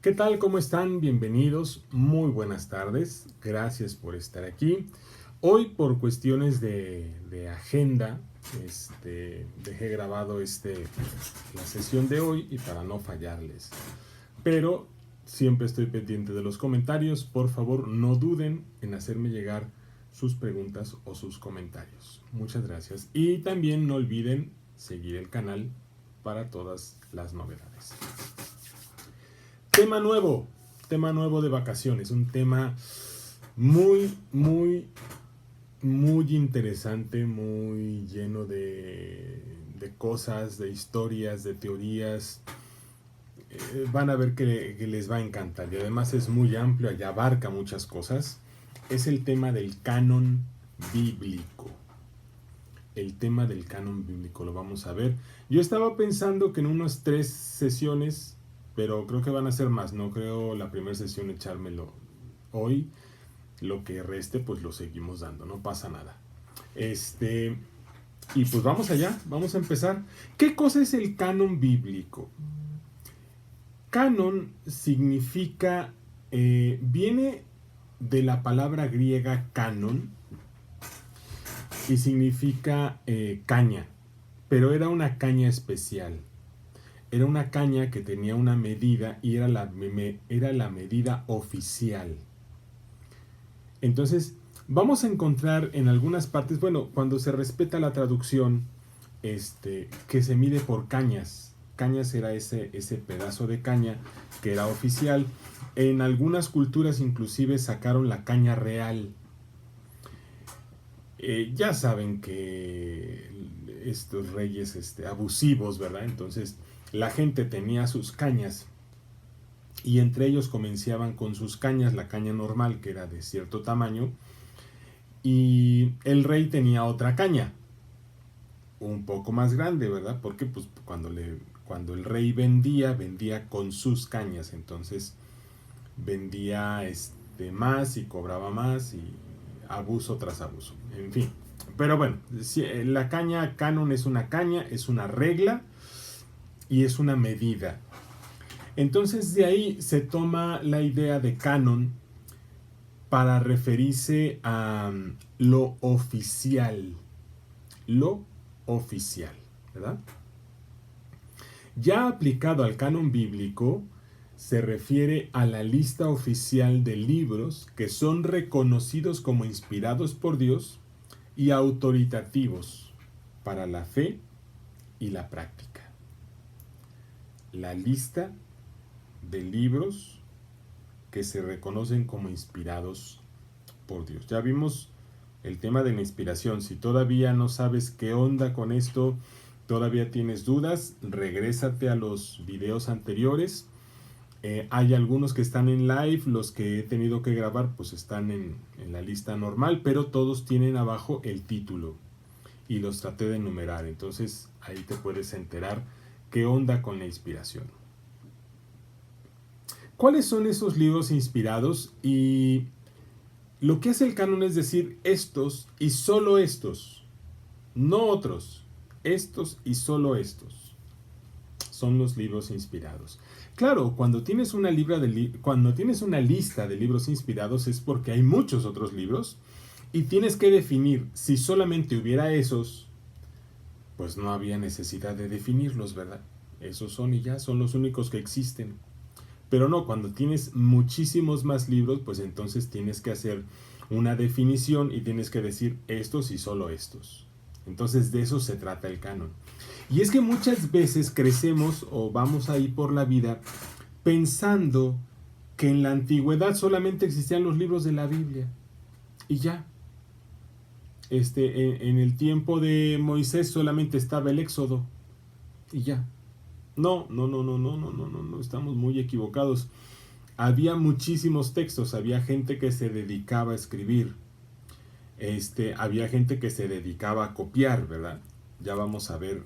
¿Qué tal? ¿Cómo están? Bienvenidos. Muy buenas tardes. Gracias por estar aquí. Hoy por cuestiones de agenda, dejé grabado la sesión de hoy y para no fallarles. Pero siempre estoy pendiente de los comentarios. Por favor, no duden en hacerme llegar sus preguntas o sus comentarios. Muchas gracias. Y también no olviden seguir el canal para todas las novedades. Tema nuevo de vacaciones, un tema muy interesante, muy lleno de cosas, de historias, de teorías. Van a ver que les va a encantar y además es muy amplio y abarca muchas cosas. Es el tema del canon bíblico. El tema del canon bíblico lo vamos a ver. Yo estaba pensando que en unas 3 sesiones, pero creo que van a ser más. No creo la primera sesión echármelo hoy. Lo que reste, pues lo seguimos dando. No pasa nada. Y pues vamos allá. Vamos a empezar. ¿Qué cosa es el canon bíblico? Canon significa, viene de la palabra griega canon y significa caña, pero era una caña especial. Era una caña que tenía una medida y era la medida oficial. Entonces, vamos a encontrar en algunas partes, bueno, cuando se respeta la traducción, que se mide por cañas. Cañas era ese pedazo de caña que era oficial. En algunas culturas inclusive sacaron la caña real. Ya saben que estos reyes abusivos, ¿verdad? Entonces la gente tenía sus cañas y entre ellos comenzaban con sus cañas, la caña normal que era de cierto tamaño y el rey tenía otra caña un poco más grande, ¿verdad? Porque pues cuando el rey vendía con sus cañas, entonces vendía más y cobraba más y abuso tras abuso, en fin. Pero bueno, la caña canon es una caña, es una regla y es una medida. Entonces de ahí se toma la idea de canon para referirse a lo oficial, ¿verdad? Ya aplicado al canon bíblico, se refiere a la lista oficial de libros que son reconocidos como inspirados por Dios y autoritativos para la fe y la práctica. La lista de libros que se reconocen como inspirados por Dios. Ya vimos el tema de la inspiración. Si todavía no sabes qué onda con esto, todavía tienes dudas, regrésate a los videos anteriores. Hay algunos que están en live, los que he tenido que grabar pues están en la lista normal, pero todos tienen abajo el título y los traté de enumerar, entonces ahí te puedes enterar qué onda con la inspiración. ¿Cuáles son esos libros inspirados? Y lo que hace el canon es decir estos y solo estos, no otros, estos y solo estos son los libros inspirados. Claro, cuando tienes una lista de libros inspirados es porque hay muchos otros libros y tienes que definir. Si solamente hubiera esos, pues no había necesidad de definirlos, ¿verdad? Esos son y ya, son los únicos que existen. Pero no, cuando tienes muchísimos más libros, pues entonces tienes que hacer una definición y tienes que decir estos y solo estos. Entonces de eso se trata el canon. Y es que muchas veces crecemos o vamos ahí por la vida pensando que en la antigüedad solamente existían los libros de la Biblia y ya. En el tiempo de Moisés solamente estaba el Éxodo y ya. No, estamos muy equivocados. Había muchísimos textos, había gente que se dedicaba a escribir, había gente que se dedicaba a copiar, ¿verdad? Ya vamos a ver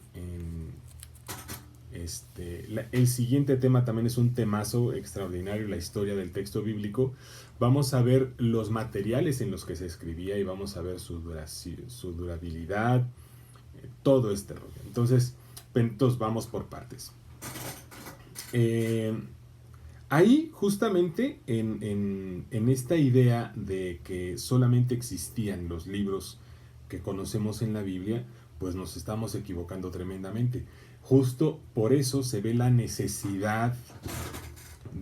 el siguiente tema también es un temazo extraordinario, la historia del texto bíblico. Vamos a ver los materiales en los que se escribía y vamos a ver su durabilidad, todo este rollo. Entonces vamos por partes. Ahí, justamente, en esta idea de que solamente existían los libros que conocemos en la Biblia, pues nos estamos equivocando tremendamente. Justo por eso se ve la necesidad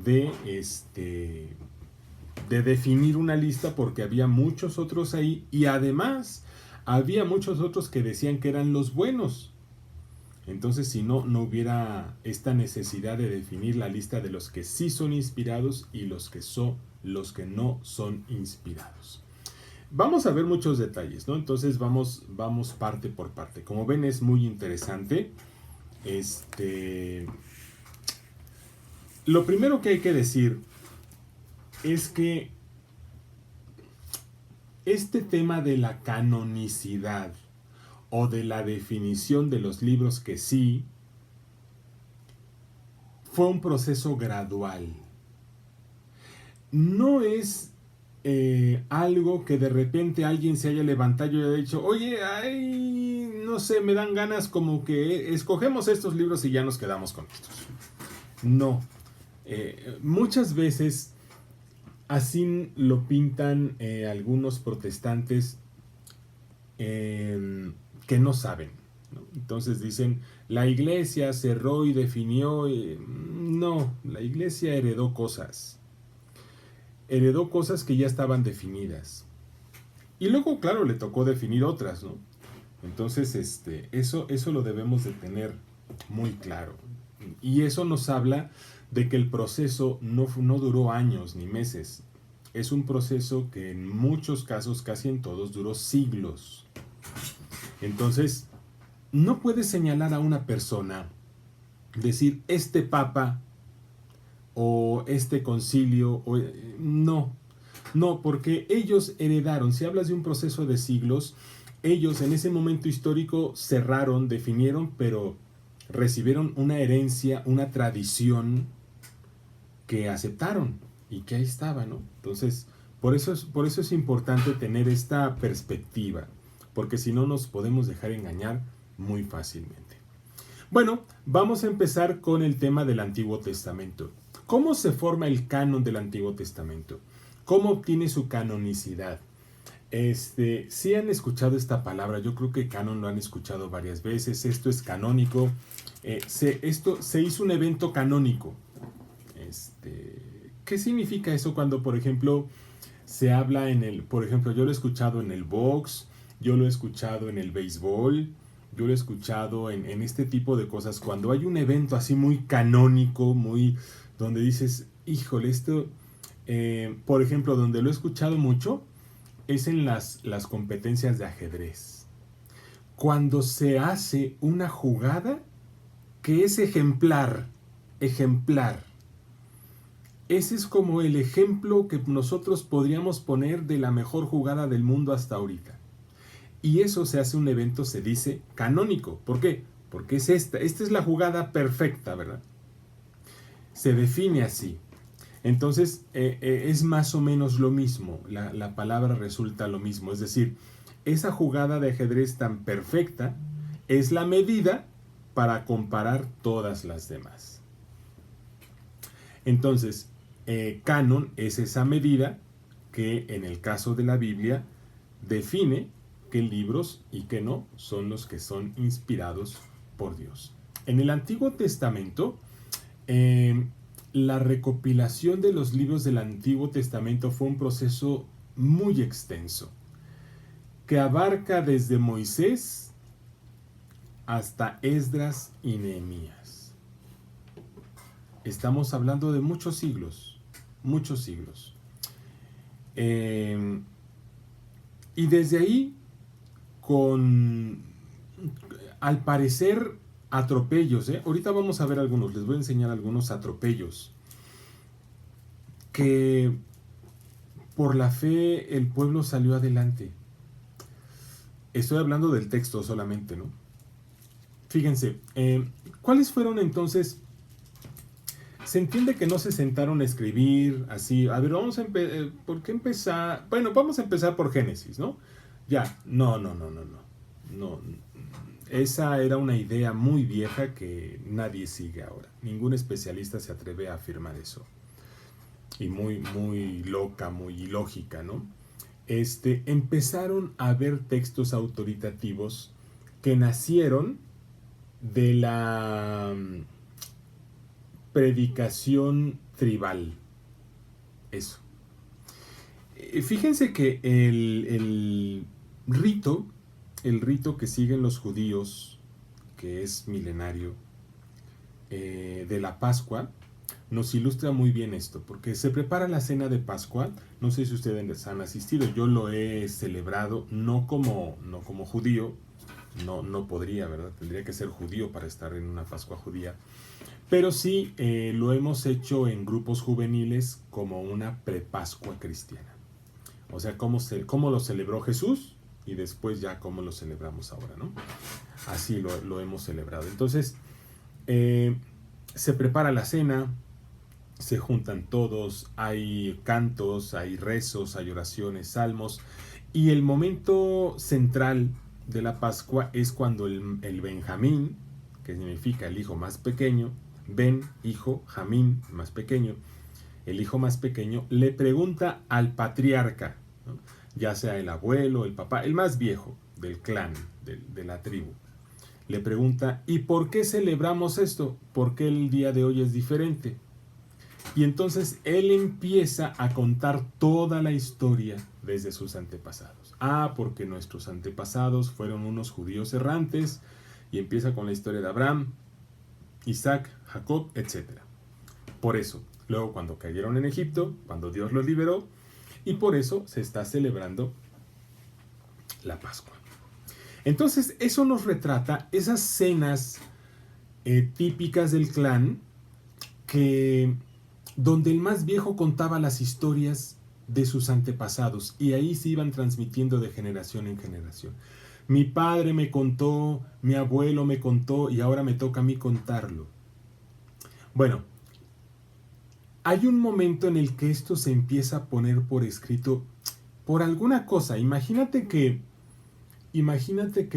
de, de definir una lista, porque había muchos otros ahí y además había muchos otros que decían que eran los buenos. Entonces, si no, no hubiera esta necesidad de definir la lista de los que sí son inspirados y los que no son inspirados. Vamos a ver muchos detalles, ¿no? Entonces vamos parte por parte. Como ven, es muy interesante. Lo primero que hay que decir es que este tema de la canonicidad o de la definición de los libros que sí fue un proceso gradual. No es algo que de repente alguien se haya levantado y haya dicho, oye, ay, no sé, me dan ganas como que escogemos estos libros y ya nos quedamos con estos. No. Muchas veces así lo pintan algunos protestantes que no saben, ¿no? Entonces dicen, la iglesia cerró y definió. No, la iglesia heredó cosas que ya estaban definidas. Y luego, claro, le tocó definir otras, ¿no? Entonces, eso lo debemos de tener muy claro. Y eso nos habla de que el proceso no duró años ni meses. Es un proceso que en muchos casos, casi en todos, duró siglos. Entonces, no puedes señalar a una persona, decir, este papa o este concilio, no, porque ellos heredaron. Si hablas de un proceso de siglos, ellos en ese momento histórico cerraron, definieron, pero recibieron una herencia, una tradición que aceptaron y que ahí estaba, ¿no? Entonces, por eso es importante tener esta perspectiva, porque si no nos podemos dejar engañar muy fácilmente. Bueno, vamos a empezar con el tema del Antiguo Testamento. ¿Cómo se forma el canon del Antiguo Testamento? ¿Cómo obtiene su canonicidad? Si han escuchado esta palabra, yo creo que canon lo han escuchado varias veces. Esto es canónico. Esto se hizo un evento canónico. ¿Qué significa eso cuando, por ejemplo, se habla por ejemplo, yo lo he escuchado en el box, yo lo he escuchado en el béisbol, yo lo he escuchado en este tipo de cosas, cuando hay un evento así muy canónico, donde dices, híjole, esto, por ejemplo, donde lo he escuchado mucho, es en las competencias de ajedrez. Cuando se hace una jugada que es ejemplar. Ese es como el ejemplo que nosotros podríamos poner de la mejor jugada del mundo hasta ahorita. Y eso se hace un evento, se dice, canónico. ¿Por qué? Porque es esta es la jugada perfecta, ¿verdad? Se define así. Entonces, es más o menos lo mismo. La palabra resulta lo mismo. Es decir, esa jugada de ajedrez tan perfecta es la medida para comparar todas las demás. Entonces, canon es esa medida que en el caso de la Biblia define qué libros y qué no son los que son inspirados por Dios. En el Antiguo Testamento, la recopilación de los libros del Antiguo Testamento fue un proceso muy extenso, que abarca desde Moisés hasta Esdras y Nehemías. Estamos hablando de muchos siglos, muchos siglos. Y desde ahí, al parecer, atropellos. Ahorita vamos a ver algunos, les voy a enseñar algunos atropellos. Que por la fe el pueblo salió adelante. Estoy hablando del texto solamente, ¿no? Fíjense, ¿cuáles fueron entonces? Se entiende que no se sentaron a escribir así. A ver, ¿por qué empezar? Bueno, vamos a empezar por Génesis, ¿no? Ya, no. Esa era una idea muy vieja que nadie sigue ahora. Ningún especialista se atreve a afirmar eso. y muy, muy loca, muy ilógica, ¿no? Empezaron a haber textos autoritativos que nacieron de la predicación tribal. Eso. Fíjense que rito, el rito que siguen los judíos, que es milenario, de la Pascua, nos ilustra muy bien esto, porque se prepara la cena de Pascua. No sé si ustedes han asistido, yo lo he celebrado, no como judío, no podría, ¿verdad? Tendría que ser judío para estar en una Pascua judía, pero sí lo hemos hecho en grupos juveniles como una prepascua cristiana. O sea, cómo lo celebró Jesús y después ya cómo lo celebramos ahora, ¿no? Así lo hemos celebrado. Entonces, se prepara la cena, se juntan todos, hay cantos, hay rezos, hay oraciones, salmos, y el momento central de la Pascua es cuando el Benjamín, que significa el hijo más pequeño, Ben, hijo, Jamín, más pequeño, el hijo más pequeño, le pregunta al patriarca, ¿no? Ya sea el abuelo, el papá, el más viejo del clan, de la tribu, le pregunta, ¿y por qué celebramos esto? ¿Por qué el día de hoy es diferente? Y entonces él empieza a contar toda la historia desde sus antepasados. Porque nuestros antepasados fueron unos judíos errantes, y empieza con la historia de Abraham, Isaac, Jacob, etc. Por eso, luego cuando cayeron en Egipto, cuando Dios los liberó, y por eso se está celebrando la Pascua. Entonces, eso nos retrata esas cenas típicas del clan, donde el más viejo contaba las historias de sus antepasados, y ahí se iban transmitiendo de generación en generación. Mi padre me contó, mi abuelo me contó, y ahora me toca a mí contarlo. Bueno, hay un momento en el que esto se empieza a poner por escrito por alguna cosa. Imagínate que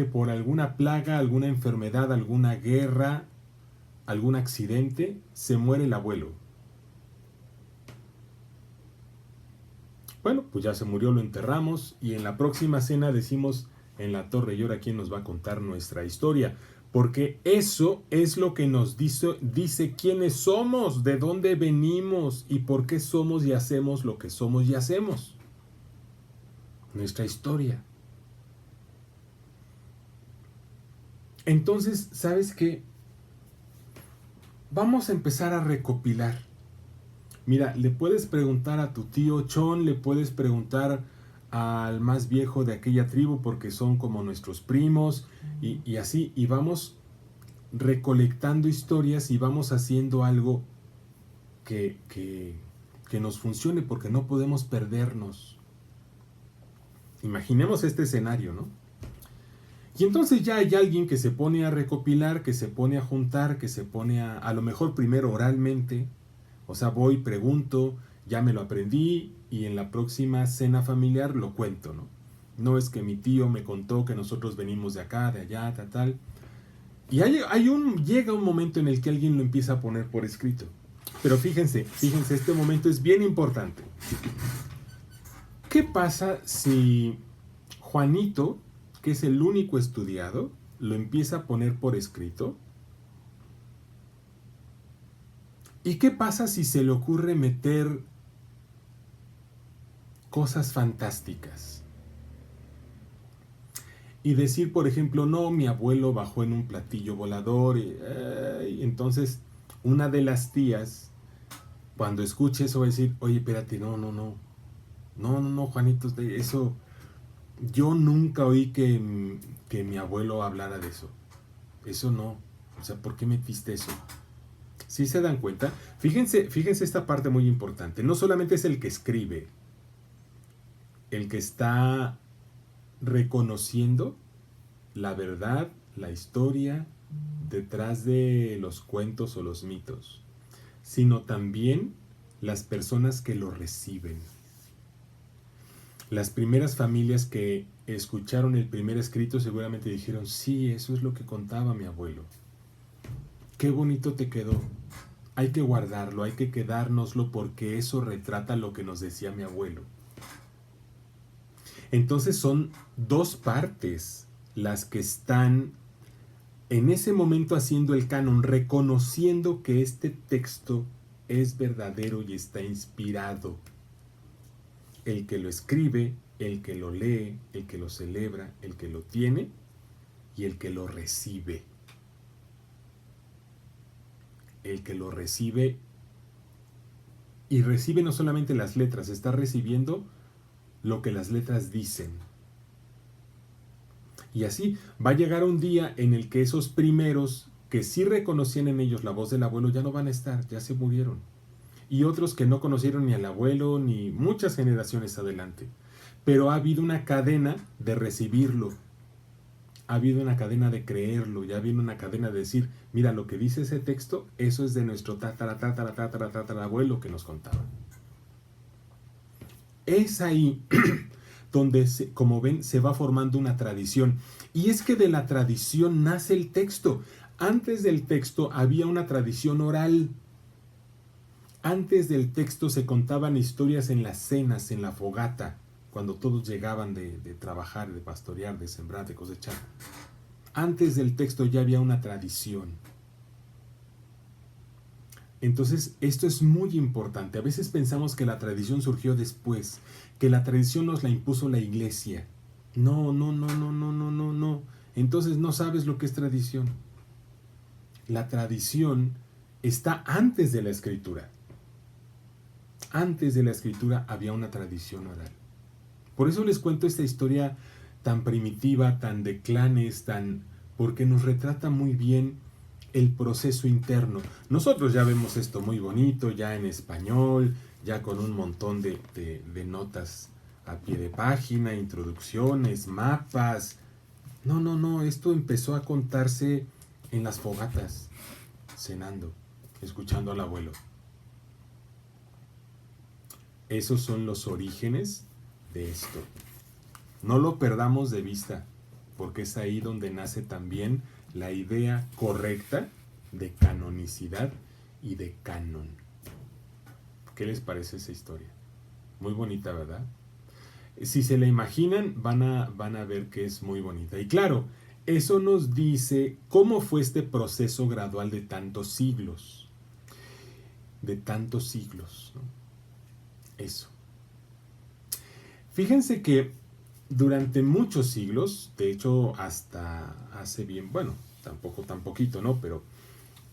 por alguna plaga, alguna enfermedad, alguna guerra, algún accidente, se muere el abuelo. Bueno, pues ya se murió, lo enterramos, y en la próxima cena decimos en la torre, ¿y ahora quién nos va a contar nuestra historia? Porque eso es lo que nos dice quiénes somos, de dónde venimos y por qué somos y hacemos lo que somos y hacemos. Nuestra historia. Entonces, ¿sabes qué? Vamos a empezar a recopilar. Mira, le puedes preguntar a tu tío Chon, le puedes preguntar al más viejo de aquella tribu, porque son como nuestros primos, y así, y vamos recolectando historias y vamos haciendo algo que nos funcione, porque no podemos perdernos. Imaginemos este escenario, ¿no? Y entonces ya hay alguien que se pone a recopilar, que se pone a juntar, que se pone a lo mejor primero oralmente. O sea, voy, pregunto, ya me lo aprendí, y en la próxima cena familiar lo cuento, ¿no? No es que mi tío me contó que nosotros venimos de acá, de allá, tal. Y llega un momento en el que alguien lo empieza a poner por escrito. Pero fíjense, este momento es bien importante. ¿Qué pasa si Juanito, que es el único estudiado, lo empieza a poner por escrito? ¿Y qué pasa si se le ocurre meter cosas fantásticas? Y decir, por ejemplo, no, mi abuelo bajó en un platillo volador. Y entonces una de las tías, cuando escuche eso, va a decir, oye, espérate, no, Juanito, eso, yo nunca oí que mi abuelo hablara de eso. Eso no. O sea, ¿por qué metiste eso? ¿Sí se dan cuenta? Fíjense esta parte muy importante. No solamente es el que escribe, el que está reconociendo la verdad, la historia detrás de los cuentos o los mitos, sino también las personas que lo reciben. Las primeras familias que escucharon el primer escrito seguramente dijeron, sí, eso es lo que contaba mi abuelo. Qué bonito te quedó. hay que guardarlo, hay que quedárnoslo porque eso retrata lo que nos decía mi abuelo. Entonces son dos partes las que están en ese momento haciendo el canon, reconociendo que este texto es verdadero y está inspirado. El que lo escribe, el que lo lee, el que lo celebra, el que lo tiene y el que lo recibe. El que lo recibe, y recibe no solamente las letras, está recibiendo lo que las letras dicen. Y así va a llegar un día en el que esos primeros que sí reconocían en ellos la voz del abuelo ya no van a estar, ya se murieron. Y otros que no conocieron ni al abuelo ni muchas generaciones adelante. Pero ha habido una cadena de recibirlo. Ha habido una cadena de creerlo, ya ha habido una cadena de decir, mira, lo que dice ese texto, eso es de nuestro tatarabuelo que nos contaba. Es ahí donde, como ven, se va formando una tradición. Y es que de la tradición nace el texto. Antes del texto había una tradición oral. Antes del texto se contaban historias en las cenas, en la fogata, cuando todos llegaban de trabajar, de pastorear, de sembrar, de cosechar. Antes del texto ya había una tradición. Entonces, esto es muy importante. A veces pensamos que la tradición surgió después, que la tradición nos la impuso la iglesia. No. Entonces no sabes lo que es tradición. La tradición está antes de la escritura. Antes de la escritura había una tradición oral. Por eso les cuento esta historia tan primitiva, tan de clanes, porque nos retrata muy bien el proceso interno. Nosotros ya vemos esto muy bonito, ya en español, ya con un montón de notas a pie de página, introducciones, mapas. No, esto empezó a contarse en las fogatas, cenando, escuchando al abuelo. Esos son los orígenes de esto. No lo perdamos de vista, porque es ahí donde nace también la idea correcta de canonicidad y de canon. ¿Qué les parece esa historia? Muy bonita, ¿verdad? Si se la imaginan, van a ver que es muy bonita. Y claro, eso nos dice cómo fue este proceso gradual de tantos siglos. De tantos siglos, ¿no? Eso. Fíjense que durante muchos siglos, de hecho hasta hace bien, bueno, tampoco tan poquito, ¿no? Pero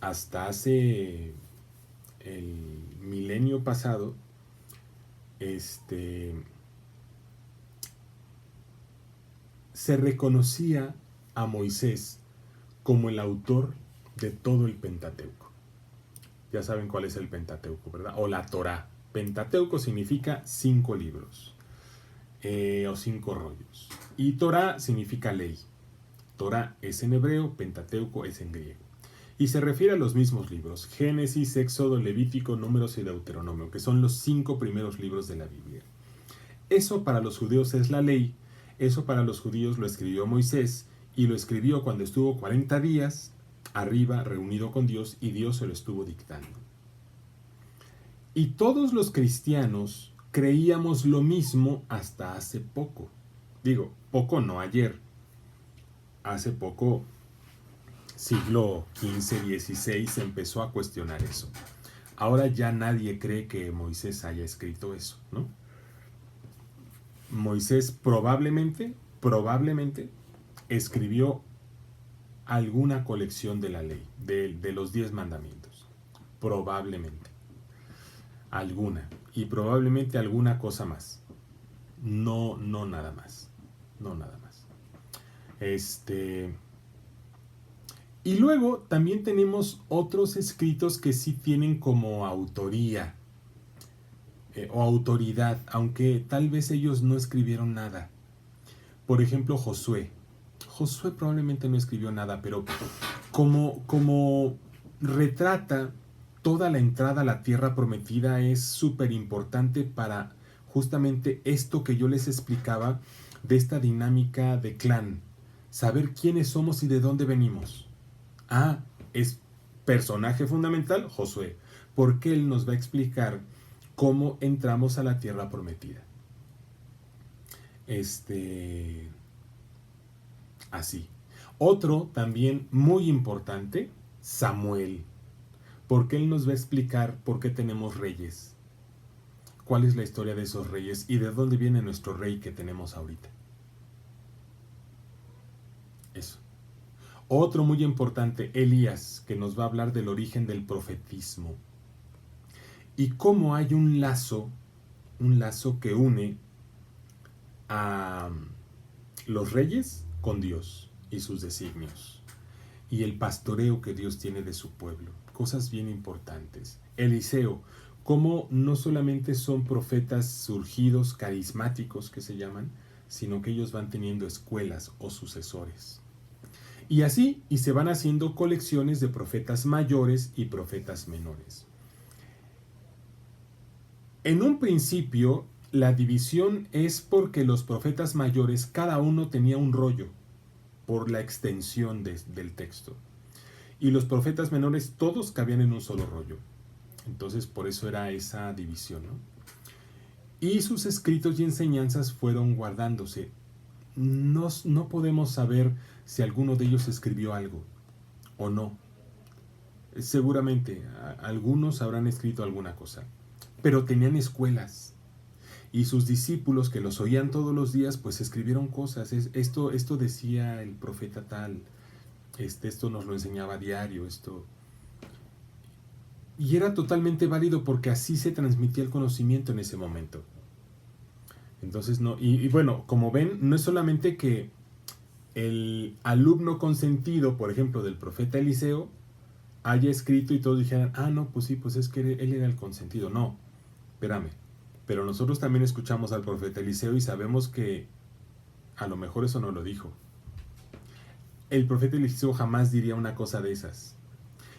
hasta hace el milenio pasado, se reconocía a Moisés como el autor de todo el Pentateuco. Ya saben cuál es el Pentateuco, ¿verdad? O la Torá. Pentateuco significa 5 libros. O 5 rollos. Y Torá significa ley. Torá es en hebreo, Pentateuco es en griego. Y se refiere a los mismos libros, Génesis, Éxodo, Levítico, Números y Deuteronomio, que son los 5 primeros libros de la Biblia. Eso para los judíos es la ley, eso para los judíos lo escribió Moisés, y lo escribió cuando estuvo 40 días arriba reunido con Dios, y Dios se lo estuvo dictando. Y todos los cristianos creíamos lo mismo hasta hace poco. Digo, poco no ayer. Hace poco, siglo XV, XVI, se empezó a cuestionar eso. Ahora ya nadie cree que Moisés haya escrito eso, ¿no? Moisés probablemente escribió alguna colección de la ley, de los 10 mandamientos. Probablemente. Alguna. Y probablemente alguna cosa más. No nada más. No nada más. Y luego también tenemos otros escritos que sí tienen como autoría o autoridad, aunque tal vez ellos no escribieron nada. Por ejemplo, Josué. Josué probablemente no escribió nada, pero como retrata toda la entrada a la tierra prometida, es súper importante para justamente esto que yo les explicaba de esta dinámica de clan. Saber quiénes somos y de dónde venimos. Es personaje fundamental, Josué. porque Él nos va a explicar cómo entramos a la tierra prometida. Así. Otro también muy importante, Samuel, porque Él nos va a explicar por qué tenemos reyes, cuál es la historia de esos reyes y de dónde viene nuestro rey que tenemos ahorita. Eso. Otro muy importante, Elías, que nos va a hablar del origen del profetismo y cómo hay un lazo que une a los reyes con Dios y sus designios y el pastoreo que Dios tiene de su pueblo. Cosas bien importantes. Eliseo, cómo no solamente son profetas surgidos, carismáticos que se llaman, sino que ellos van teniendo escuelas o sucesores. Y así, y se van haciendo colecciones de profetas mayores y profetas menores. En un principio, la división es porque los profetas mayores, cada uno tenía un rollo por la extensión del texto. Y los profetas menores, todos cabían en un solo rollo. Entonces, por eso era esa división, ¿no? Y sus escritos y enseñanzas fueron guardándose. No podemos saber si alguno de ellos escribió algo o no. Seguramente algunos habrán escrito alguna cosa, pero tenían escuelas y sus discípulos que los oían todos los días pues escribieron cosas. Esto decía el profeta tal, esto nos lo enseñaba a diario, y era totalmente válido porque así se transmitía el conocimiento en ese momento. Entonces no, y bueno, como ven, no es solamente que el alumno consentido, por ejemplo, del profeta Eliseo, haya escrito y todos dijeran, no, pues sí, pues es que él era el consentido. No, espérame. Pero nosotros también escuchamos al profeta Eliseo y sabemos que a lo mejor eso no lo dijo. El profeta Eliseo jamás diría una cosa de esas.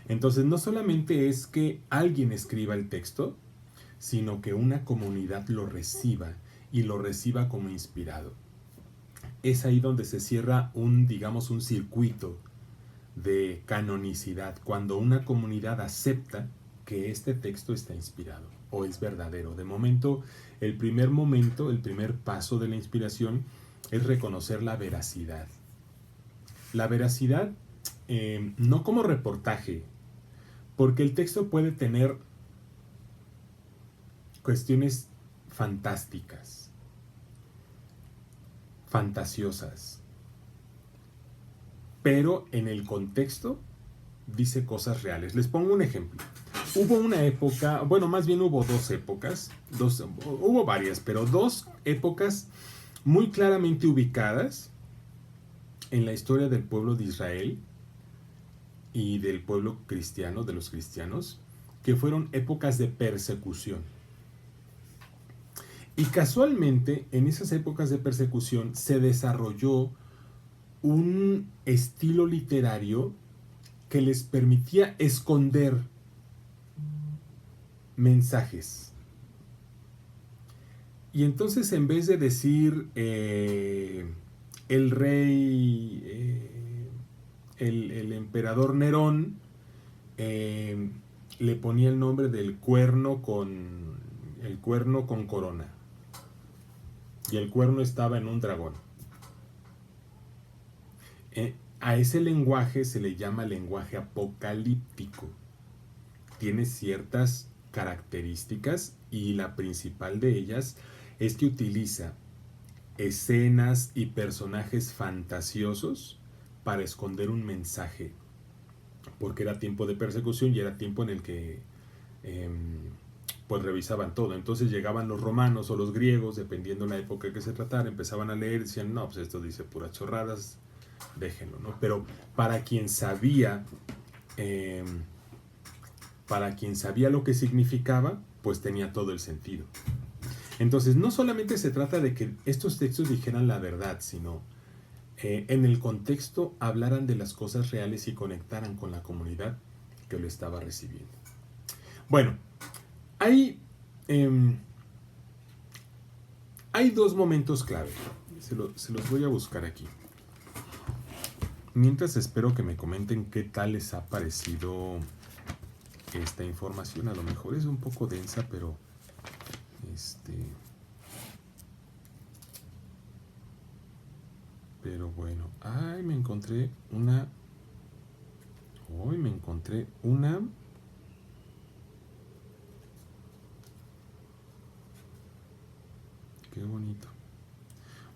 Entonces no solamente es que alguien escriba el texto, sino que una comunidad lo reciba y lo reciba como inspirado. Es ahí donde se cierra un circuito de canonicidad, cuando una comunidad acepta que este texto está inspirado o es verdadero. De momento, el primer paso de la inspiración es reconocer la veracidad. La veracidad no como reportaje, porque el texto puede tener cuestiones fantásticas, fantasiosas, pero en el contexto dice cosas reales. Les pongo un ejemplo. Hubo una época, bueno, más bien hubo dos épocas, hubo varias, pero dos épocas muy claramente ubicadas en la historia del pueblo de Israel y del pueblo cristiano, de los cristianos, que fueron épocas de persecución. Y casualmente, en esas épocas de persecución se desarrolló un estilo literario que les permitía esconder mensajes. Y entonces, en vez de decir el rey, el emperador Nerón, le ponía el nombre del cuerno con corona. Y el cuerno estaba en un dragón. A ese lenguaje se le llama lenguaje apocalíptico. Tiene ciertas características y la principal de ellas es que utiliza escenas y personajes fantasiosos para esconder un mensaje, porque era tiempo de persecución y era tiempo en el que pues revisaban todo. Entonces llegaban los romanos o los griegos, dependiendo de la época que se tratara, empezaban a leer y decían, no, pues esto dice puras chorradas, déjenlo, ¿no? Pero para quien sabía lo que significaba, pues tenía todo el sentido. Entonces no solamente se trata de que estos textos dijeran la verdad, sino en el contexto hablaran de las cosas reales y conectaran con la comunidad que lo estaba recibiendo. Bueno, hay dos momentos clave. Se los voy a buscar aquí. Mientras espero que me comenten qué tal les ha parecido esta información. A lo mejor es un poco densa, pero bueno. Ay, me encontré una. Hoy me encontré una. Qué bonito.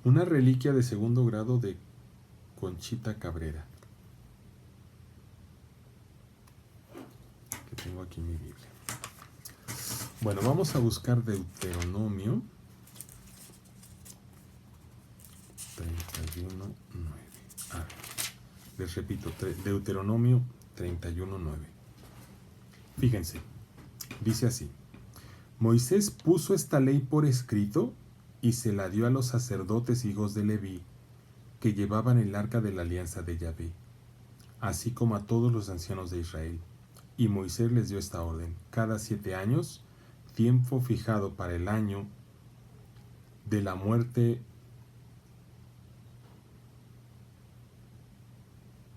Una reliquia de segundo grado de Conchita Cabrera. Que tengo aquí mi Biblia. Bueno, vamos a buscar Deuteronomio 31:9. A ver, les repito, Deuteronomio 31:9. Fíjense, dice así: Moisés puso esta ley por escrito y se la dio a los sacerdotes hijos de Leví que llevaban el arca de la alianza de Yahvé, así como a todos los ancianos de Israel. Y Moisés les dio esta orden: cada 7 años, tiempo fijado para el año de la muerte.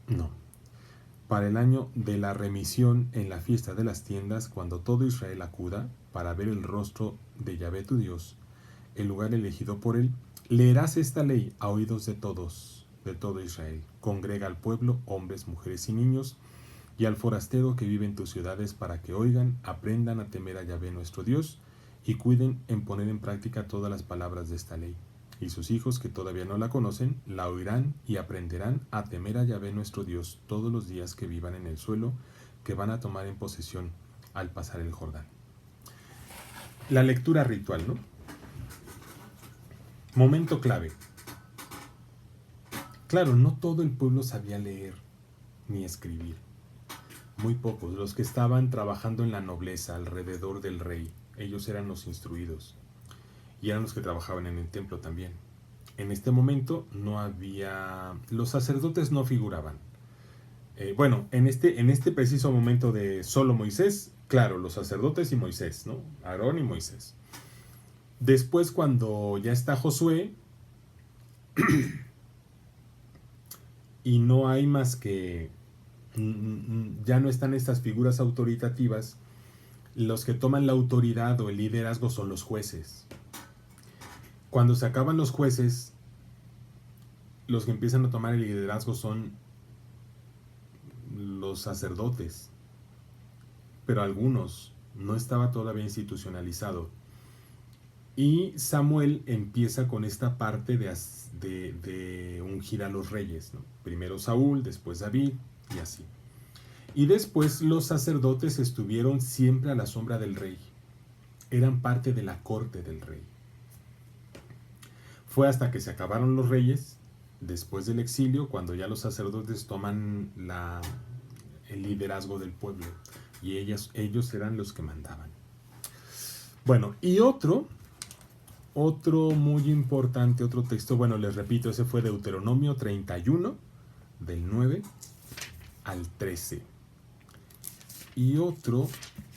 No, para el año de la remisión en la fiesta de las tiendas, cuando todo Israel acuda para ver el rostro de Yahvé tu Dios, el lugar elegido por él, leerás esta ley a oídos de todos, de todo Israel. Congrega al pueblo, hombres, mujeres y niños, y al forastero que vive en tus ciudades, para que oigan, aprendan a temer a Yahvé nuestro Dios, y cuiden en poner en práctica todas las palabras de esta ley. Y sus hijos que todavía no la conocen, la oirán y aprenderán a temer a Yahvé nuestro Dios todos los días que vivan en el suelo que van a tomar en posesión al pasar el Jordán. La lectura ritual, ¿no? Momento clave. Claro, no todo el pueblo sabía leer ni escribir. Muy pocos, los que estaban trabajando en la nobleza alrededor del rey, ellos eran los instruidos y eran los que trabajaban en el templo también. En este momento no había, los sacerdotes no figuraban. Bueno, en este preciso momento de solo Moisés, claro, los sacerdotes y Moisés, ¿no? Aarón y Moisés. Después, cuando ya está Josué y no hay más que, ya no están estas figuras autoritativas, los que toman la autoridad o el liderazgo son los jueces. Cuando se acaban los jueces, los que empiezan a tomar el liderazgo son los sacerdotes, pero algunos, no estaba todavía institucionalizado. Y Samuel empieza con esta parte de ungir a los reyes, ¿no? Primero Saúl, después David y así. Y después los sacerdotes estuvieron siempre a la sombra del rey. Eran parte de la corte del rey. Fue hasta que se acabaron los reyes, después del exilio, cuando ya los sacerdotes toman el liderazgo del pueblo. Y ellos eran los que mandaban. Bueno, y otro muy importante, otro texto, bueno, les repito, ese fue Deuteronomio 31, del 9 al 13. Y otro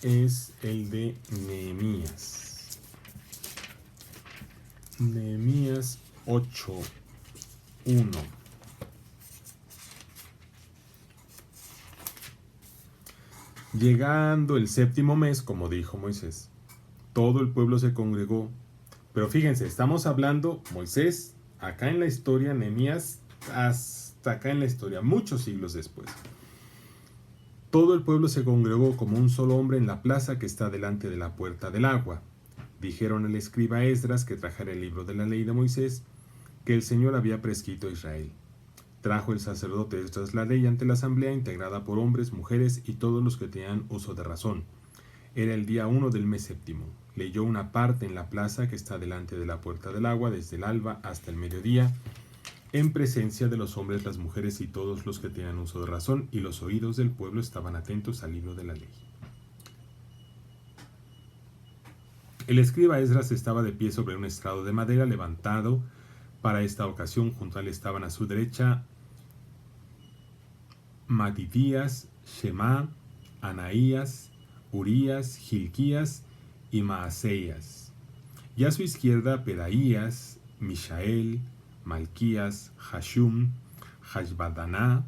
es el de Nehemías. Nehemías 8:1. Llegando el 7º mes, como dijo Moisés, todo el pueblo se congregó. Pero fíjense, estamos hablando Moisés, acá en la historia, Nehemías, hasta acá en la historia, muchos siglos después. Todo el pueblo se congregó como un solo hombre en la plaza que está delante de la puerta del agua. Dijeron al escriba Esdras que trajera el libro de la ley de Moisés, que el Señor había prescrito a Israel. Trajo el sacerdote Esdras la ley ante la asamblea, integrada por hombres, mujeres y todos los que tenían uso de razón. Era el día 1 del mes 7. Leyó una parte en la plaza que está delante de la puerta del agua, desde el alba hasta el mediodía, en presencia de los hombres, las mujeres y todos los que tenían uso de razón, y los oídos del pueblo estaban atentos al libro de la ley. El escriba Esdras estaba de pie sobre un estrado de madera levantado para esta ocasión. Junto a él estaban a su derecha Matitías, Shema, Anaías, Urías, Gilquías y Maaseías, y a su izquierda Pedaías, Mishael, Malquías, Hashum, Hashbadaná,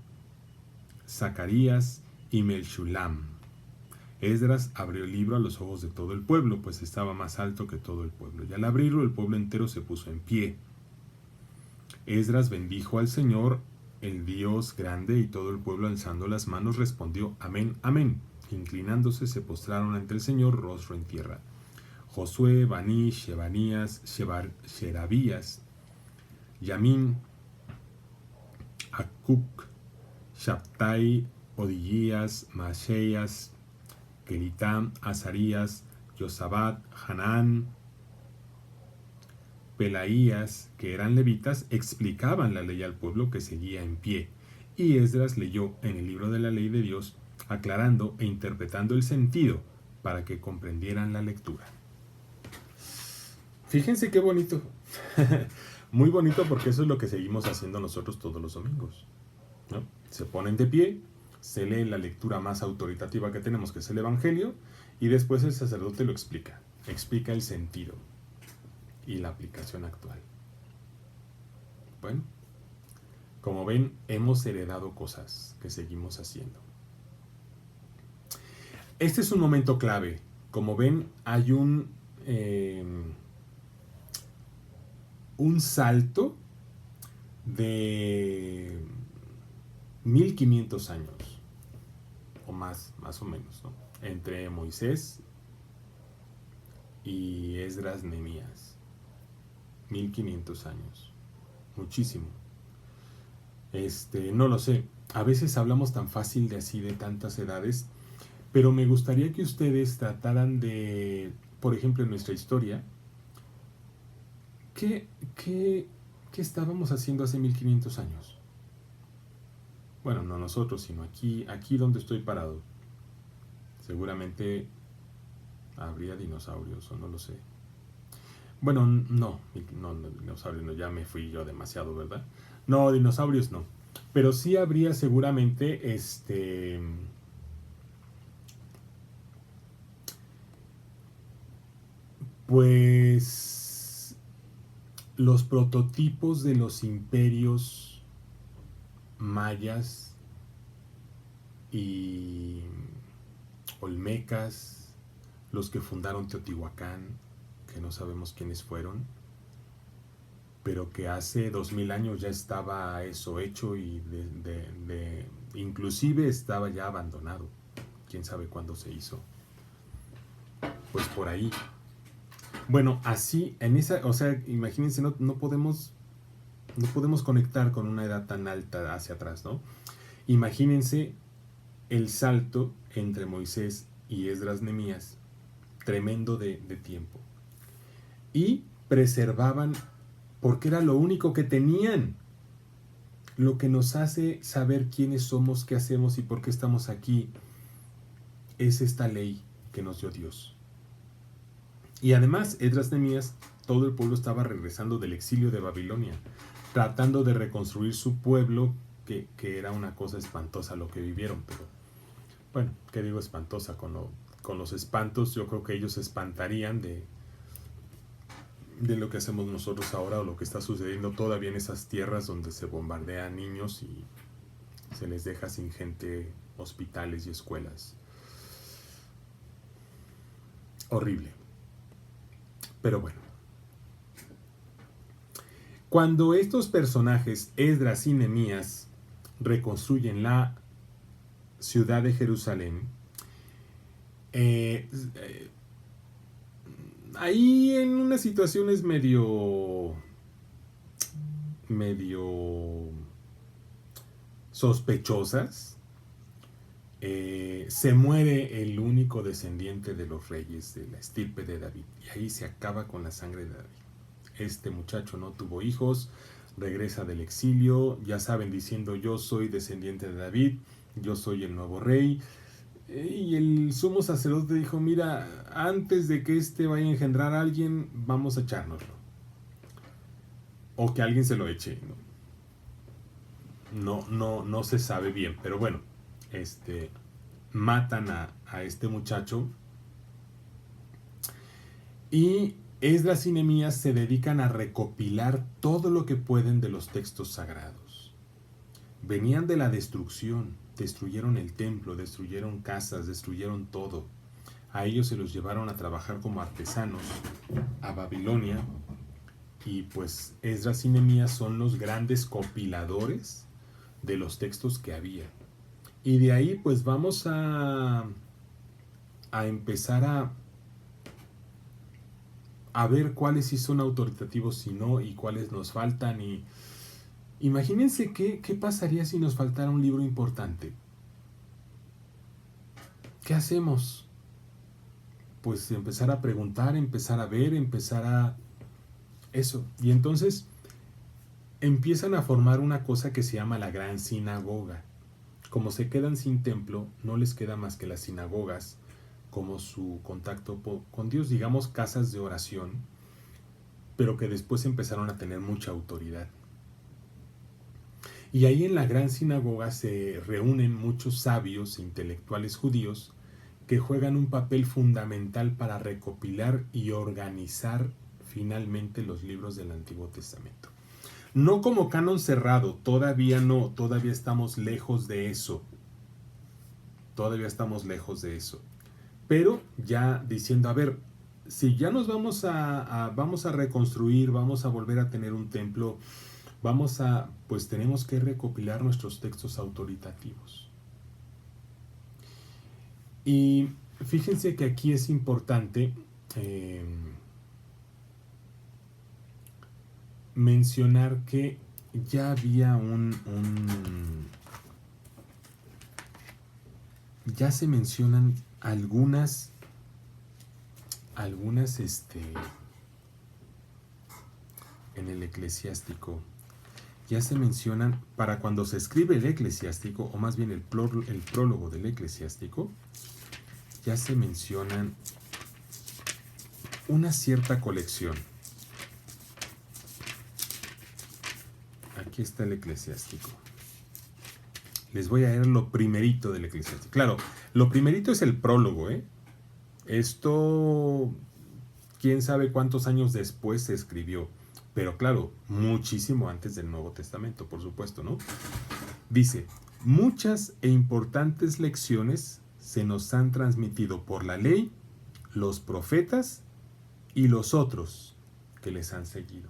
Zacarías y Melshulam. Esdras abrió el libro a los ojos de todo el pueblo, pues estaba más alto que todo el pueblo, y al abrirlo el pueblo entero se puso en pie. Esdras bendijo al Señor, el Dios grande, y todo el pueblo alzando las manos respondió amén, amén. Inclinándose se postraron ante el Señor rostro en tierra. Josué, Baní, Shebanías, Sherabías, Yamín, Acub, Shabtai, Odías, Maasías, Keritam, Azarías, Yosabat, Hanán, Pelaías, que eran levitas, explicaban la ley al pueblo que seguía en pie. Y Esdras leyó en el libro de la ley de Dios, aclarando e interpretando el sentido para que comprendieran la lectura. Fíjense qué bonito. Muy bonito, porque eso es lo que seguimos haciendo nosotros todos los domingos, ¿no? Se ponen de pie, se lee la lectura más autoritativa que tenemos, que es el Evangelio, y después el sacerdote lo explica el sentido y la aplicación actual. Bueno, como ven, hemos heredado cosas que seguimos haciendo. Este es un momento clave. Como ven, hay un salto de 1500 años o más o menos, ¿no? Entre Moisés y Esdras Nehemías. 1500 años, muchísimo. No lo sé, a veces hablamos tan fácil de así, de tantas edades, pero me gustaría que ustedes trataran de, por ejemplo, en nuestra historia, ¿qué estábamos haciendo hace 1500 años? Bueno, no nosotros, sino aquí donde estoy parado. Seguramente habría dinosaurios, o no lo sé. Bueno, no, dinosaurios no, ya me fui yo demasiado, ¿verdad? No, dinosaurios no. Pero sí habría seguramente pues los prototipos de los imperios mayas y olmecas, los que fundaron Teotihuacán, que no sabemos quiénes fueron, pero que hace 2000 años ya estaba eso hecho y inclusive estaba ya abandonado. Quién sabe cuándo se hizo. Pues por ahí. Bueno, así, en esa, o sea, imagínense, no podemos conectar con una edad tan alta hacia atrás, ¿no? Imagínense el salto entre Moisés y Esdras Nehemías, tremendo de tiempo. Y preservaban, porque era lo único que tenían. Lo que nos hace saber quiénes somos, qué hacemos y por qué estamos aquí, es esta ley que nos dio Dios. Y además, Esdras Nehemías, todo el pueblo estaba regresando del exilio de Babilonia, tratando de reconstruir su pueblo, que era una cosa espantosa lo que vivieron. Pero bueno, ¿qué digo espantosa? Con los espantos, yo creo que ellos se espantarían de lo que hacemos nosotros ahora, o lo que está sucediendo todavía en esas tierras donde se bombardean niños y se les deja sin gente hospitales y escuelas. Horrible. Pero bueno, cuando estos personajes, Esdras y Nehemías, reconstruyen la ciudad de Jerusalén, ahí en unas situaciones medio sospechosas, se muere el único descendiente de los reyes de la estirpe de David, y ahí se acaba con la sangre de David. Este muchacho no tuvo hijos, regresa del exilio, ya saben, diciendo: yo soy descendiente de David, yo soy el nuevo rey. Y el sumo sacerdote dijo: mira, antes de que vaya a engendrar a alguien, vamos a echárnoslo, o que alguien se lo eche. No se sabe bien, pero bueno, matan a este muchacho, y Esdras y Nehemías se dedican a recopilar todo lo que pueden de los textos sagrados. Venían de la destrucción, destruyeron el templo, destruyeron casas, destruyeron todo. A ellos se los llevaron a trabajar como artesanos a Babilonia, y pues Esdras y Nehemías son los grandes compiladores de los textos que había. Y de ahí pues vamos a empezar a ver cuáles sí son autoritativos y no, y cuáles nos faltan. Y imagínense qué pasaría si nos faltara un libro importante. ¿Qué hacemos? Pues empezar a preguntar, empezar a ver, empezar a eso. Y entonces empiezan a formar una cosa que se llama la gran sinagoga. Como se quedan sin templo, no les queda más que las sinagogas como su contacto con Dios, digamos casas de oración, pero que después empezaron a tener mucha autoridad. Y ahí en la gran sinagoga se reúnen muchos sabios e intelectuales judíos que juegan un papel fundamental para recopilar y organizar finalmente los libros del Antiguo Testamento. No como canon cerrado, todavía no, todavía estamos lejos de eso. Todavía estamos lejos de eso. Pero ya diciendo, a ver, si ya nos vamos a reconstruir, vamos a volver a tener un templo, pues tenemos que recopilar nuestros textos autoritativos. Y fíjense que aquí es importante mencionar que ya había ya se mencionan algunas en el eclesiástico, ya se mencionan para cuando se escribe el eclesiástico, o más bien el prólogo del eclesiástico, ya se mencionan una cierta colección. Aquí está el eclesiástico. Les voy a leer lo primerito del eclesiástico. Claro, lo primerito es el prólogo, ¿eh? Esto, quién sabe cuántos años después se escribió, pero claro, muchísimo antes del Nuevo Testamento, por supuesto, ¿no? Dice, muchas e importantes lecciones se nos han transmitido por la ley, los profetas y los otros que les han seguido.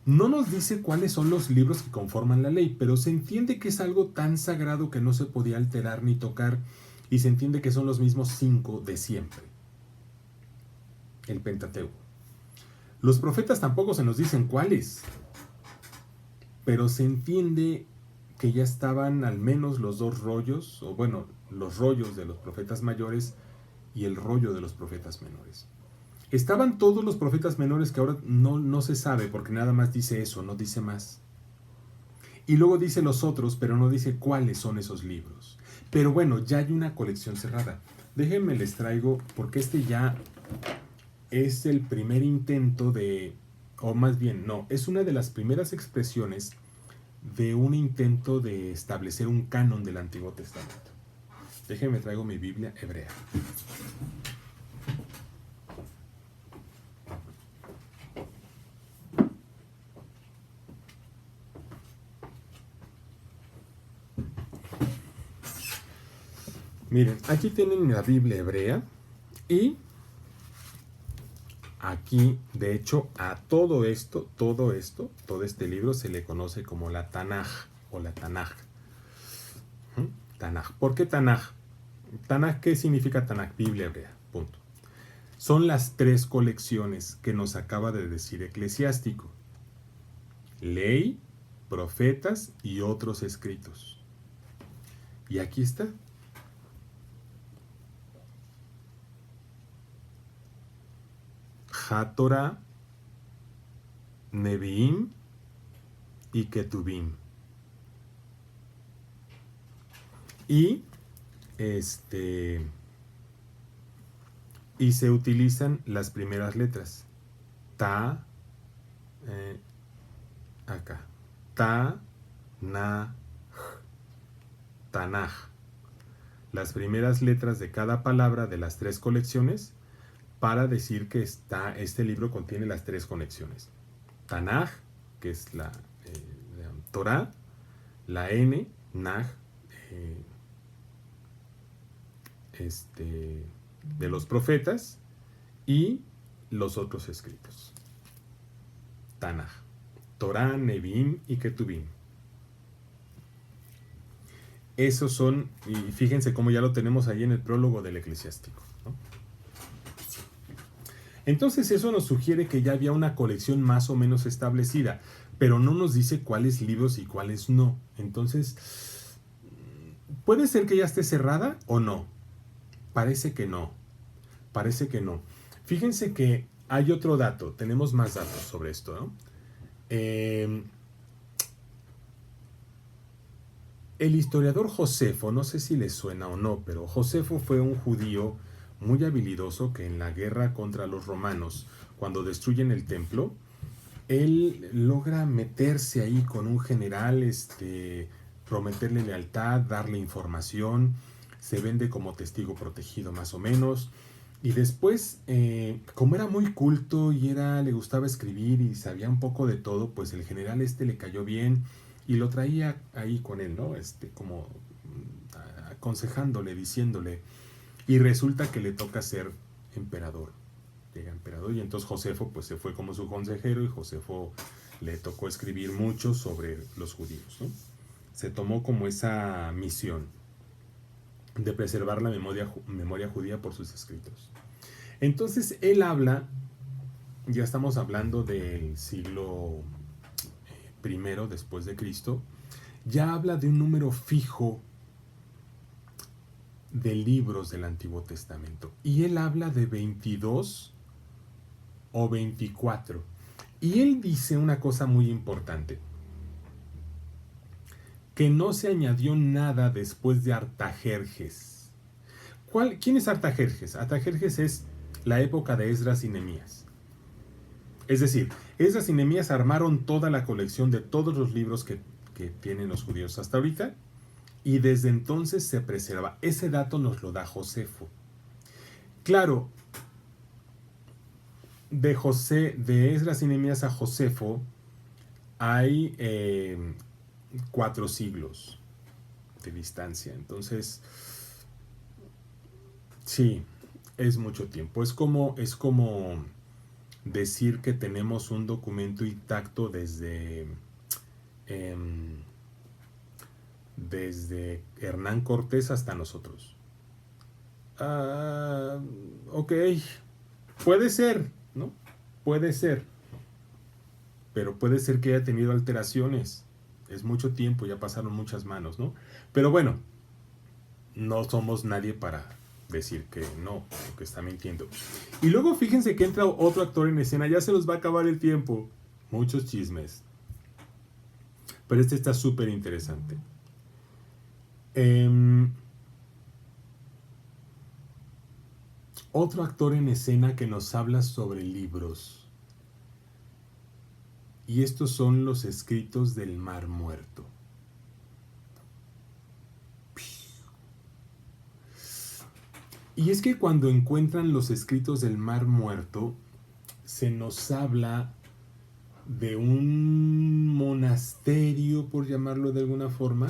No nos dice cuáles son los libros que conforman la ley, pero se entiende que es algo tan sagrado que no se podía alterar ni tocar, y se entiende que son los mismos 5 de siempre. El Pentateuco. Los profetas tampoco se nos dicen cuáles, pero se entiende que ya estaban al menos los 2 rollos, o bueno, los rollos de los profetas mayores y el rollo de los profetas menores. Estaban todos los profetas menores que ahora no se sabe, porque nada más dice eso, no dice más. Y luego dice los otros, pero no dice cuáles son esos libros. Pero bueno, ya hay una colección cerrada. Déjenme les traigo, porque este ya es el primer intento de, o más bien, no, es una de las primeras expresiones de un intento de establecer un canon del Antiguo Testamento. Déjenme traigo mi Biblia hebrea. Miren, aquí tienen la Biblia hebrea y aquí, de hecho, a todo este libro se le conoce como la Tanaj o la Tanaj. Tanaj. ¿Por qué Tanaj? Tanaj, ¿qué significa Tanaj? Biblia hebrea, punto. Son las 3 colecciones que nos acaba de decir Eclesiástico. Ley, profetas y otros escritos. Y aquí está. HaTorah, Neviim y Ketubim. Y se utilizan las primeras letras. Acá. Tanaj. Las primeras letras de cada palabra de las 3 colecciones, para decir que este libro contiene las 3 conexiones. Tanaj, que es la Torah, la N, Nag, de los profetas y los otros escritos. Tanaj, Torá, Nevi'im y Ketuvim. Esos son, y fíjense cómo ya lo tenemos ahí en el prólogo del Eclesiástico, ¿no? Entonces eso nos sugiere que ya había una colección más o menos establecida, pero no nos dice cuáles libros y cuáles no. Entonces, puede ser que ya esté cerrada o no. Parece que no. Parece que no. Fíjense que hay otro dato, tenemos más datos sobre esto, ¿no? El historiador Josefo, no sé si les suena o no, pero Josefo fue un judío muy habilidoso que en la guerra contra los romanos, cuando destruyen el templo, él logra meterse ahí con un general, prometerle lealtad, darle información, se vende como testigo protegido más o menos, y después, como era muy culto y le gustaba escribir y sabía un poco de todo, pues el general le cayó bien y lo traía ahí con él, ¿no? Como aconsejándole, diciéndole, y resulta que le toca ser emperador. Llega emperador y entonces Josefo pues se fue como su consejero y Josefo le tocó escribir mucho sobre los judíos, ¿no? Se tomó como esa misión de preservar la memoria judía por sus escritos. Entonces él habla, ya estamos hablando del siglo I después de Cristo, ya habla de un número fijo de libros del Antiguo Testamento. Y él habla de 22 o 24. Y él dice una cosa muy importante, que no se añadió nada después de Artajerjes. ¿Quién es Artajerjes? Artajerjes es la época de Esdras y Nehemías. Es decir, Esdras y Nehemías armaron toda la colección de todos los libros que tienen los judíos hasta ahorita, y desde entonces se preserva. Ese dato nos lo da Josefo. Claro, de Esdras y Nehemías a Josefo hay 4 siglos de distancia. Entonces, sí, es mucho tiempo. Es como decir que tenemos un documento intacto desde Hernán Cortés hasta nosotros. Ok, puede ser, ¿no? Puede ser, pero puede ser que haya tenido alteraciones. Es mucho tiempo, ya pasaron muchas manos, ¿no? Pero bueno, no somos nadie para decir que no, que está mintiendo. Y luego fíjense que entra otro actor en escena, ya se nos va a acabar el tiempo. Muchos chismes. Pero este está súper interesante. Otro actor en escena que nos habla sobre libros. Y estos son los escritos del Mar Muerto. Y es que cuando encuentran los escritos del Mar Muerto, se nos habla de un monasterio, por llamarlo de alguna forma.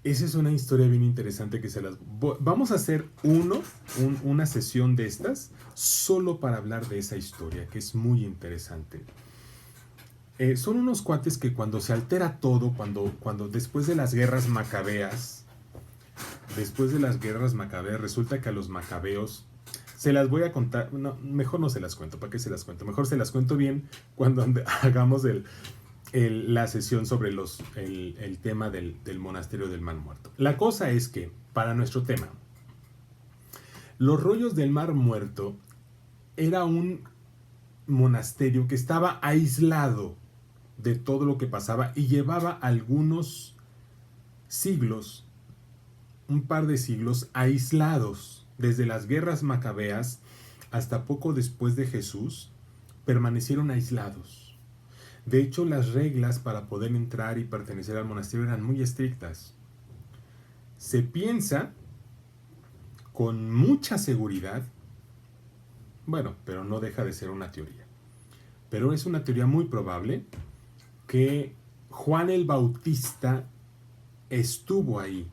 Esa es una historia bien interesante que vamos a hacer una sesión de estas solo para hablar de esa historia, que es muy interesante. Son unos cuates que cuando se altera todo, cuando después de las guerras macabeas, resulta que a los macabeos, se las voy a contar, no, mejor no se las cuento, ¿para qué se las cuento? Mejor se las cuento bien cuando hagamos la sesión sobre el tema del monasterio del Mar Muerto. La cosa es que, para nuestro tema, los rollos del Mar Muerto era un monasterio que estaba aislado de todo lo que pasaba y llevaba algunos siglos, un par de siglos aislados, desde las guerras macabeas hasta poco después de Jesús, permanecieron aislados. De hecho, las reglas para poder entrar y pertenecer al monasterio eran muy estrictas. Se piensa, con mucha seguridad, bueno, pero no deja de ser una teoría, pero es una teoría muy probable, que Juan el Bautista estuvo ahí,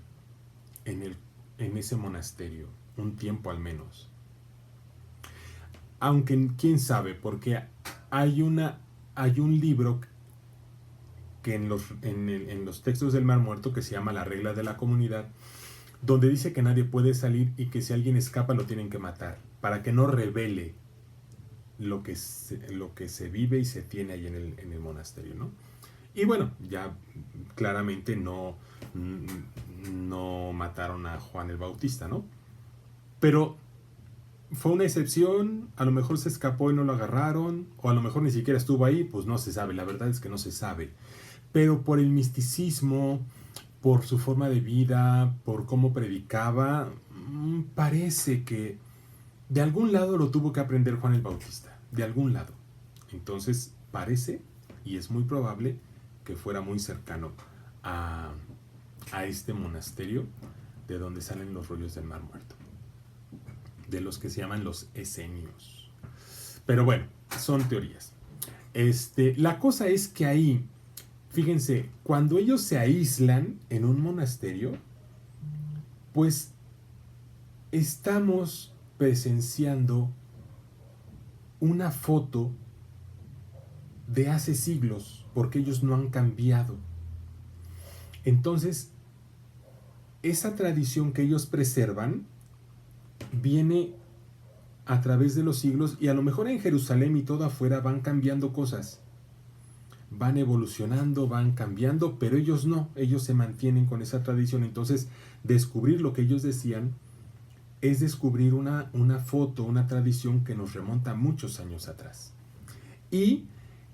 en ese monasterio, un tiempo al menos. Aunque quién sabe, porque hay un libro que en los textos del Mar Muerto, que se llama La Regla de la Comunidad, donde dice que nadie puede salir y que si alguien escapa lo tienen que matar, para que no revele lo que se vive y se tiene ahí en el monasterio, ¿no? Y bueno, ya claramente no mataron a Juan el Bautista, ¿no? Pero fue una excepción, a lo mejor se escapó y no lo agarraron, o a lo mejor ni siquiera estuvo ahí, pues no se sabe, la verdad es que no se sabe. Pero por el misticismo, por su forma de vida, por cómo predicaba, parece que de algún lado lo tuvo que aprender Juan el Bautista, de algún lado. Entonces parece, y es muy probable, que fuera muy cercano a este monasterio de donde salen los rollos del Mar Muerto, de los que se llaman los esenios. Pero bueno, son teorías. La cosa es que ahí, fíjense, cuando ellos se aíslan en un monasterio, pues estamos presenciando una foto de hace siglos, porque ellos no han cambiado. Entonces, esa tradición que ellos preservan viene a través de los siglos, y a lo mejor en Jerusalén y todo afuera van cambiando cosas, van evolucionando, van cambiando, pero ellos no, ellos se mantienen con esa tradición. Entonces, descubrir lo que ellos decían es descubrir una foto, una tradición que nos remonta muchos años atrás. Y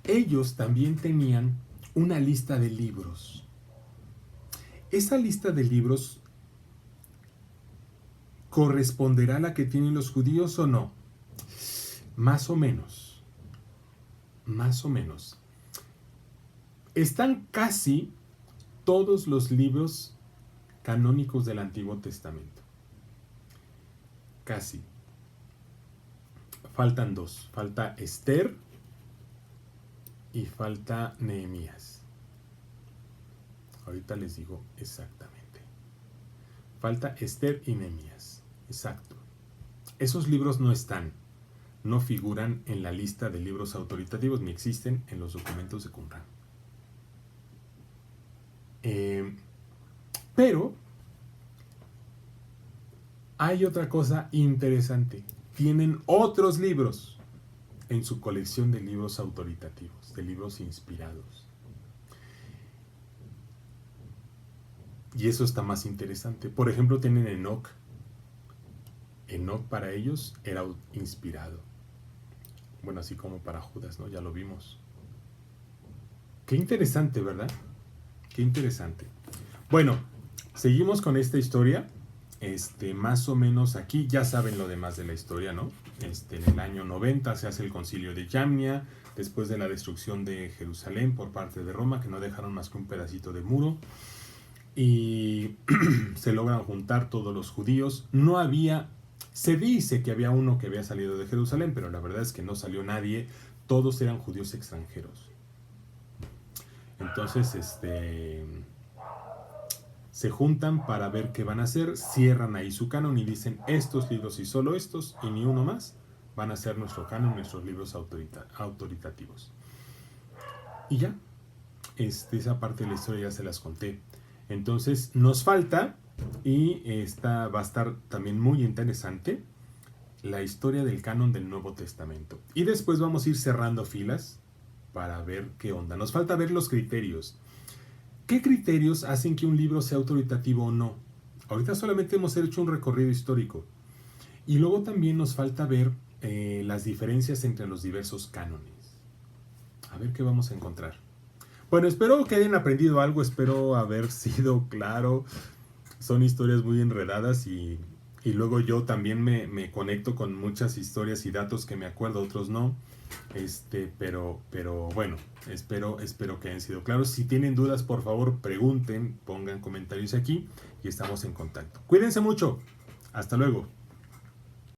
ellos también tenían una lista de libros. Esa lista de libros ¿corresponderá a la que tienen los judíos o no? Más o menos. Más o menos. Están casi todos los libros canónicos del Antiguo Testamento. Casi. Faltan dos. Falta Esther y falta Nehemías. Ahorita les digo exactamente. Falta Esther y Nehemías. Exacto. Esos libros no figuran en la lista de libros autoritativos, ni existen en los documentos de Qumran. Pero hay otra cosa interesante. Tienen otros libros en su colección de libros autoritativos, de libros inspirados. Y eso está más interesante. Por ejemplo, tienen Enoc. Enoc para ellos era inspirado. Bueno, así como para Judas, ¿no? Ya lo vimos. Qué interesante, ¿verdad? Qué interesante. Bueno, seguimos con esta historia. Más o menos aquí, ya saben lo demás de la historia, ¿no? En el año 90 se hace el concilio de Yamnia, después de la destrucción de Jerusalén por parte de Roma, que no dejaron más que un pedacito de muro. Y se logran juntar todos los judíos. No había, se dice que había uno que había salido de Jerusalén, pero la verdad es que no salió nadie, todos eran judíos extranjeros. Entonces, se juntan para ver qué van a hacer, cierran ahí su canon y dicen, estos libros y solo estos, y ni uno más, van a ser nuestro canon, nuestros libros autoritativos. Y ya, esa parte de la historia ya se las conté. Entonces nos falta, y esta va a estar también muy interesante, la historia del canon del Nuevo Testamento. Y después vamos a ir cerrando filas para ver qué onda. Nos falta ver los criterios. ¿Qué criterios hacen que un libro sea autoritativo o no? Ahorita solamente hemos hecho un recorrido histórico. Y luego también nos falta ver las diferencias entre los diversos cánones. A ver qué vamos a encontrar. Bueno, espero que hayan aprendido algo, espero haber sido claro. Son historias muy enredadas y luego yo también me conecto con muchas historias y datos que me acuerdo, otros no. Pero bueno, espero que hayan sido claros. Si tienen dudas, por favor, pregunten, pongan comentarios aquí y estamos en contacto. Cuídense mucho. Hasta luego.